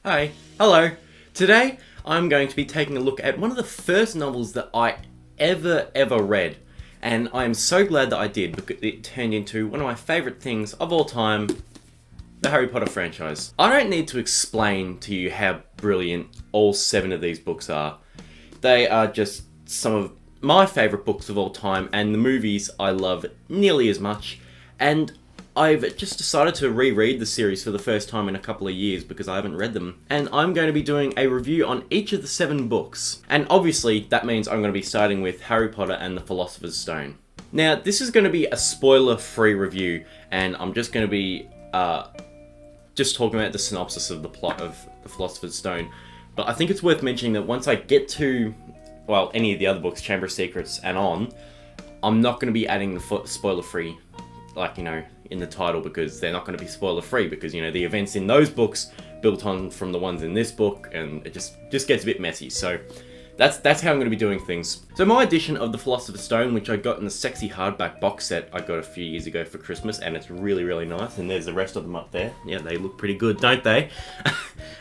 Hi, hello. Today I'm going to be taking a look at one of the first novels that I ever read. And I'm so glad that I did because it turned into one of my favourite things of all time, the Harry Potter franchise. I don't need to explain to you how brilliant all 7 of these books are. They are just some of my favourite books of all time, and the movies I love nearly as much. And I've just decided to reread the series for the first time in a couple of years because I haven't read them. And I'm going to be doing a review on each of the 7 books. And obviously that means I'm going to be starting with Harry Potter and the Philosopher's Stone. Now this is going to be a spoiler-free review, and I'm just going to be just talking about the synopsis of the plot of the Philosopher's Stone. But I think it's worth mentioning that once I get to, well, any of the other books, Chamber of Secrets and on, I'm not going to be adding the spoiler-free, like, in the title, because they're not going to be spoiler-free, because, the events in those books built on from the ones in this book, and it just gets a bit messy. So that's how I'm going to be doing things. So my edition of the Philosopher's Stone, which I got in the sexy hardback box set I got a few years ago for Christmas, and it's really, really nice, and there's the rest of them up there. Yeah, they look pretty good, don't they?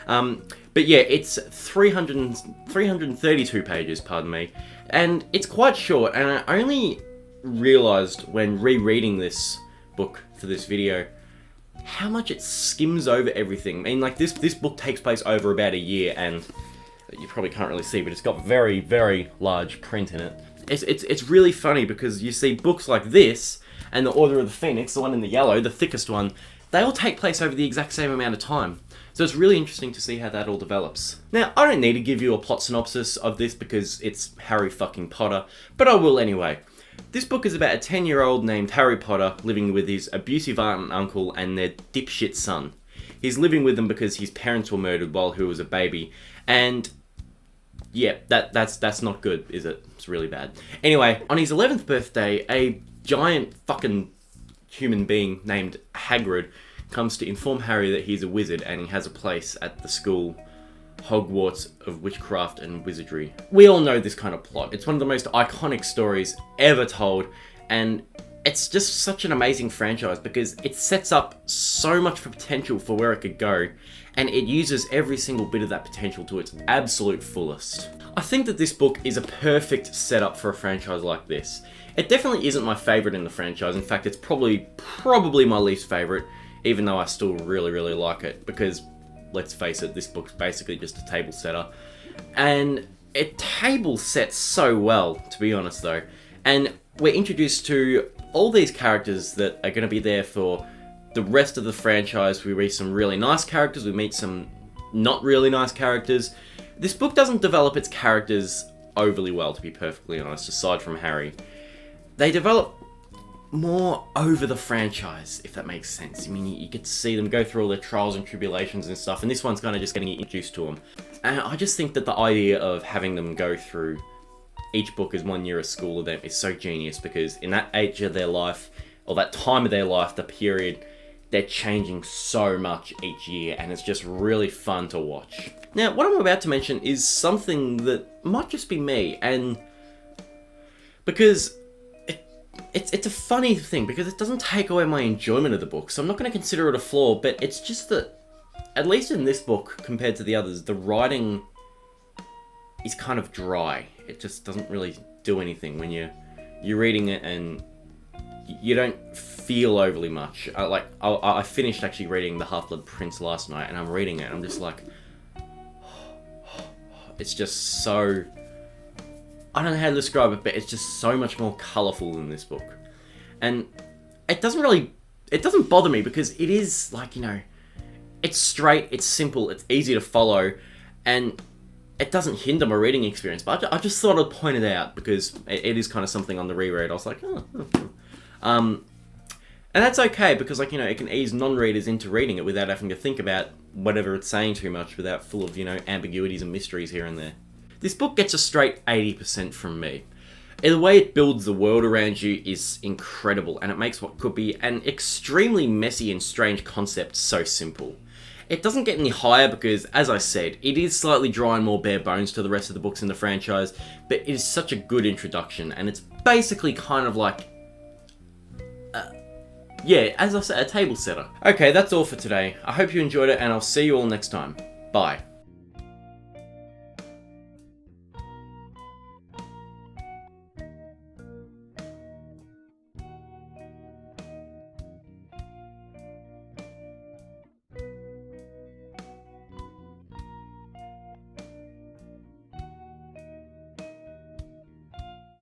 But yeah, it's 332 pages, pardon me, and it's quite short, and I only realised when rereading this book for this video how much it skims over everything. I mean, like, this book takes place over about a year, and you probably can't really see, but it's got very, very large print in it. It's really funny because you see books like this and the Order of the Phoenix, the one in the yellow, the thickest one, they all take place over the exact same amount of time. So it's really interesting to see how that all develops. Now, I don't need to give you a plot synopsis of this because it's Harry fucking Potter, but I will anyway. This book is about a 10-year-old named Harry Potter living with his abusive aunt and uncle and their dipshit son. He's living with them because his parents were murdered while he was a baby, and yeah, that's not good, is it? It's really bad. Anyway, on his 11th birthday, a giant fucking human being named Hagrid comes to inform Harry that he's a wizard and he has a place at the school Hogwarts of Witchcraft and Wizardry. We all know this kind of plot. It's one of the most iconic stories ever told, and it's just such an amazing franchise because it sets up so much potential for where it could go, and it uses every single bit of that potential to its absolute fullest. I think that this book is a perfect setup for a franchise like this. It definitely isn't my favourite in the franchise. In fact, it's probably my least favourite, even though I still really, really like it, because let's face it, this book's basically just a table setter. And it table sets so well, to be honest though. And we're introduced to all these characters that are going to be there for the rest of the franchise. We meet some really nice characters, we meet some not really nice characters. This book doesn't develop its characters overly well, to be perfectly honest, aside from Harry. They develop more over the franchise, if that makes sense. I mean, you get to see them go through all their trials and tribulations and stuff, and this one's kind of just getting introduced to them. And I just think that the idea of having them go through each book as 1 year of school of them is so genius, because in that age of their life, or that time of their life, the period, they're changing so much each year, and it's just really fun to watch. Now, what I'm about to mention is something that might just be me, and because it's a funny thing, because it doesn't take away my enjoyment of the book, so I'm not going to consider it a flaw, but it's just that, at least in this book, compared to the others, the writing is kind of dry. It just doesn't really do anything when you're reading it, and you don't feel overly much. I finished actually reading The Half-Blood Prince last night, and I'm reading it, and I'm just like, it's just so, I don't know how to describe it, but it's just so much more colourful than this book. And it doesn't bother me, because it is, like, it's straight, it's simple, it's easy to follow, and it doesn't hinder my reading experience. But I just thought I'd point it out, because it is kind of something on the reread. I was like, and that's okay, because, like, it can ease non-readers into reading it without having to think about whatever it's saying too much, without full of, ambiguities and mysteries here and there. This book gets a straight 80% from me. The way it builds the world around you is incredible, and it makes what could be an extremely messy and strange concept so simple. It doesn't get any higher because, as I said, it is slightly dry and more bare bones to the rest of the books in the franchise, but it is such a good introduction, and it's basically kind of like, yeah, as I said, a table setter. Okay, that's all for today. I hope you enjoyed it, and I'll see you all next time. Bye.